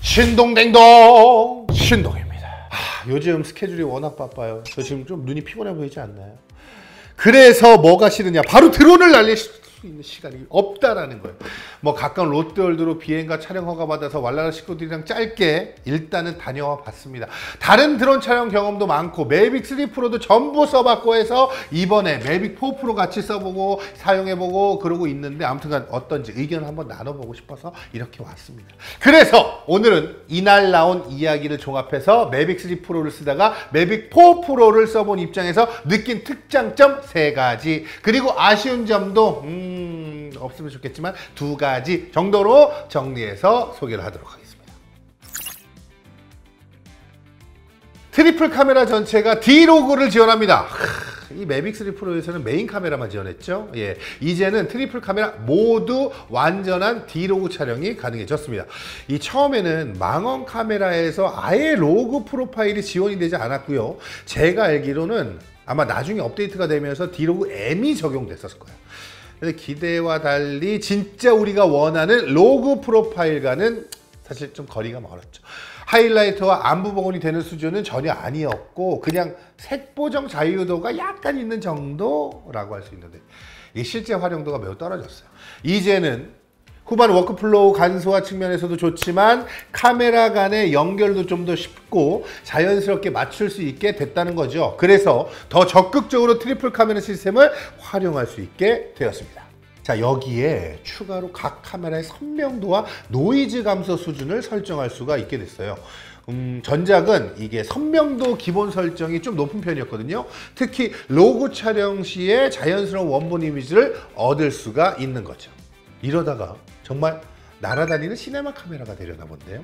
신동댕동 신동입니다. 요즘 스케줄이 워낙 바빠요. 저 지금 좀 눈이 피곤해 보이지 않나요? 그래서 뭐가 싫으냐, 바로 드론을 날릴 수 있는 시간이 없다라는 거예요. 뭐 가까운 롯데월드로 비행과 촬영 허가 받아서 왈라라 식구들이랑 짧게 일단은 다녀와 봤습니다. 다른 드론 촬영 경험도 많고 매빅 3 프로도 전부 써봤고 해서 이번에 매빅 4 프로 같이 써보고 사용해보고 그러고 있는데, 아무튼간 어떤지 의견을 한번 나눠보고 싶어서 이렇게 왔습니다. 그래서 오늘은 이날 나온 이야기를 종합해서 매빅 3 프로를 쓰다가 매빅 4 프로를 써본 입장에서 느낀 특장점 3가지, 그리고 아쉬운 점도 없으면 좋겠지만 2가지 정도로 정리해서 소개를 하도록 하겠습니다. 트리플 카메라 전체가 D로그를 지원합니다. 이 매빅 3 프로에서는 메인 카메라만 지원했죠. 예, 이제는 트리플 카메라 모두 완전한 D로그 촬영이 가능해졌습니다. 이 처음에는 망원 카메라에서 아예 로그 프로파일이 지원이 되지 않았고요. 제가 알기로는 아마 나중에 업데이트가 되면서 D로그 M이 적용됐었을 거예요. 그래서 기대와 달리 진짜 우리가 원하는 로그 프로파일과는 사실 좀 거리가 멀었죠. 하이라이트와 안부 복원이 되는 수준은 전혀 아니었고 그냥 색 보정 자유도가 약간 있는 정도라고 할 수 있는데, 이게 실제 활용도가 매우 떨어졌어요. 이제는 후반 워크플로우 간소화 측면에서도 좋지만 카메라 간의 연결도 좀 더 쉽고 자연스럽게 맞출 수 있게 됐다는 거죠. 그래서 더 적극적으로 트리플 카메라 시스템을 활용할 수 있게 되었습니다. 자, 여기에 추가로 각 카메라의 선명도와 노이즈 감소 수준을 설정할 수가 있게 됐어요. 전작은 이게 선명도 기본 설정이 좀 높은 편이었거든요. 특히 로그 촬영 시에 자연스러운 원본 이미지를 얻을 수가 있는 거죠. 이러다가 정말 날아다니는 시네마 카메라가 되려나 본데요.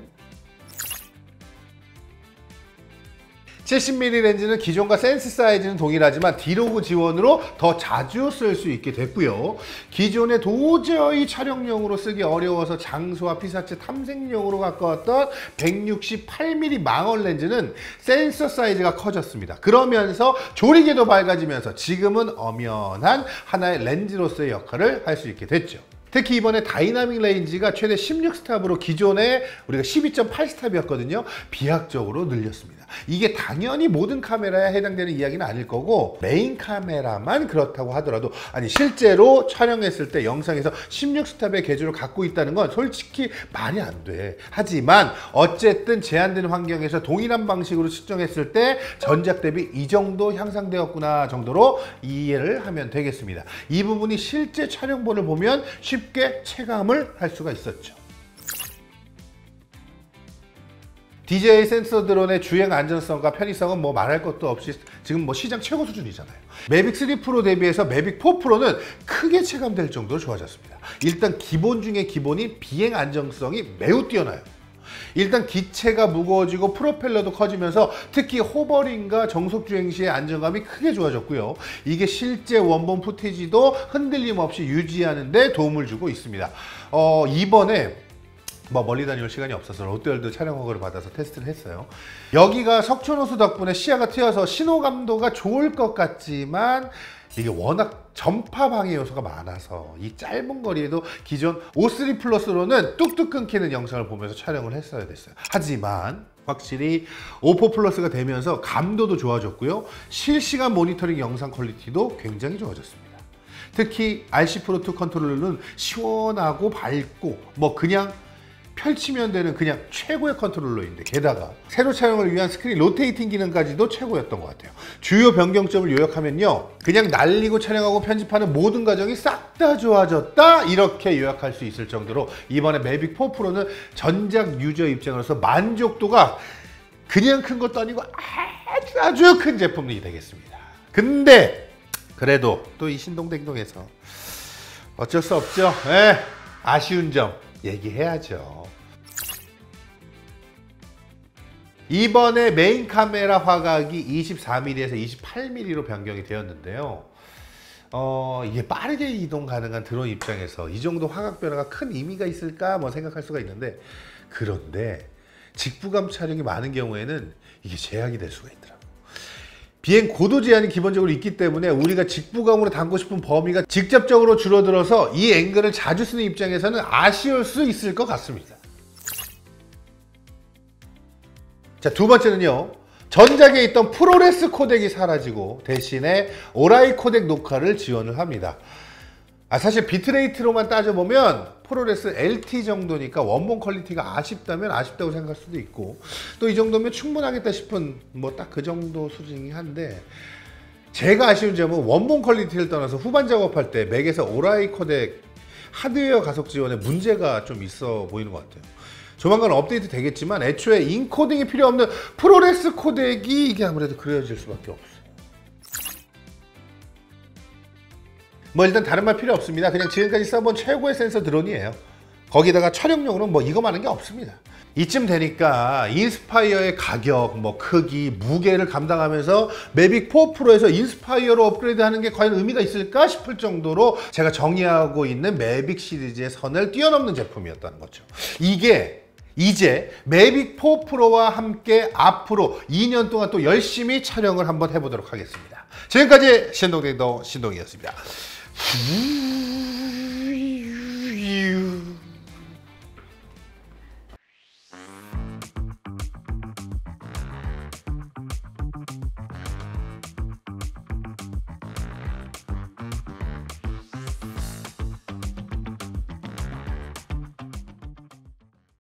70mm 렌즈는 기존과 센스 사이즈는 동일하지만 D로그 지원으로 더 자주 쓸 수 있게 됐고요. 기존에 도저히 촬영용으로 쓰기 어려워서 장소와 피사체 탐색용으로 가까웠던 168mm 망원 렌즈는 센서 사이즈가 커졌습니다. 그러면서 조리개도 밝아지면서 지금은 엄연한 하나의 렌즈로서의 역할을 할 수 있게 됐죠. 특히 이번에 다이나믹 레인지가 최대 16스탑으로 기존에 우리가 12.8스탑이었거든요. 비약적으로 늘렸습니다. 이게 당연히 모든 카메라에 해당되는 이야기는 아닐 거고 메인 카메라만 그렇다고 하더라도, 아니 실제로 촬영했을 때 영상에서 16스탑의 개조를 갖고 있다는 건 솔직히 말이 안 돼. 하지만 어쨌든 제한된 환경에서 동일한 방식으로 측정했을 때 전작 대비 이 정도 향상되었구나 정도로 이해를 하면 되겠습니다. 이 부분이 실제 촬영본을 보면 쉽게 체감을 할 수가 있었죠. DJI 센서 드론의 주행 안전성과 편의성은 뭐 말할 것도 없이 지금 뭐 시장 최고 수준이잖아요. 매빅 3 프로 대비해서 매빅 4 프로는 크게 체감될 정도로 좋아졌습니다. 일단 기본 중에 기본인 비행 안정성이 매우 뛰어나요. 일단 기체가 무거워지고 프로펠러도 커지면서 특히 호버링과 정속 주행 시의 안정감이 크게 좋아졌고요. 이게 실제 원본 푸티지도 흔들림 없이 유지하는 데 도움을 주고 있습니다. 이번에 뭐 멀리 다닐 시간이 없어서 롯데월드 촬영 허가를 받아서 테스트를 했어요. 여기가 석촌호수 덕분에 시야가 트여서 신호감도가 좋을 것 같지만 이게 워낙 전파 방해 요소가 많아서 이 짧은 거리에도 기존 O3 플러스로는 뚝뚝 끊기는 영상을 보면서 촬영을 했어야 됐어요. 하지만 확실히 O4 플러스가 되면서 감도도 좋아졌고요. 실시간 모니터링 영상 퀄리티도 굉장히 좋아졌습니다. 특히 RC 프로2 컨트롤러는 시원하고 밝고 뭐 그냥 펼치면 되는 그냥 최고의 컨트롤러인데, 게다가 세로 촬영을 위한 스크린 로테이팅 기능까지도 최고였던 것 같아요. 주요 변경점을 요약하면요, 그냥 날리고 촬영하고 편집하는 모든 과정이 싹 다 좋아졌다, 이렇게 요약할 수 있을 정도로 이번에 매빅 4 프로는 전작 유저 입장으로서 만족도가 그냥 큰 것도 아니고 아주 큰 제품이 되겠습니다. 근데 그래도 또 이 신동댕동에서 어쩔 수 없죠. 아쉬운 점 얘기해야죠. 이번에 메인 카메라 화각이 24mm에서 28mm로 변경이 되었는데요. 이게 빠르게 이동 가능한 드론 입장에서 이 정도 화각 변화가 큰 의미가 있을까 뭐 생각할 수가 있는데, 그런데 직부감 촬영이 많은 경우에는 이게 제약이 될 수가 있더라고요. 비행 고도 제한이 기본적으로 있기 때문에 우리가 직부감으로 담고 싶은 범위가 직접적으로 줄어들어서 이 앵글을 자주 쓰는 입장에서는 아쉬울 수 있을 것 같습니다. 자, 두 번째는요. 전작에 있던 프로레스 코덱이 사라지고 대신에 오라이 코덱 녹화를 지원을 합니다. 사실 비트레이트로만 따져보면 프로레스 LT 정도니까 원본 퀄리티가 아쉽다면 아쉽다고 생각할 수도 있고, 또 이 정도면 충분하겠다 싶은 뭐 딱 그 정도 수준이긴 한데, 제가 아쉬운 점은 원본 퀄리티를 떠나서 후반 작업할 때 맥에서 오라이 코덱 하드웨어 가속 지원에 문제가 좀 있어 보이는 것 같아요. 조만간 업데이트 되겠지만 애초에 인코딩이 필요 없는 프로레스 코덱이 이게 아무래도 그려질 수밖에 없어요. 뭐 일단 다른 말 필요 없습니다. 그냥 지금까지 써본 최고의 센서 드론이에요. 거기다가 촬영용으로는 뭐 이거 많은 게 없습니다. 이쯤 되니까 인스파이어의 가격, 뭐 크기, 무게를 감당하면서 매빅 4 프로에서 인스파이어로 업그레이드하는 게 과연 의미가 있을까 싶을 정도로 제가 정의하고 있는 매빅 시리즈의 선을 뛰어넘는 제품이었다는 거죠. 이게 이제 매빅 4 프로와 함께 앞으로 2년 동안 또 열심히 촬영을 한번 해보도록 하겠습니다. 지금까지 신동댕동 신동이었습니다.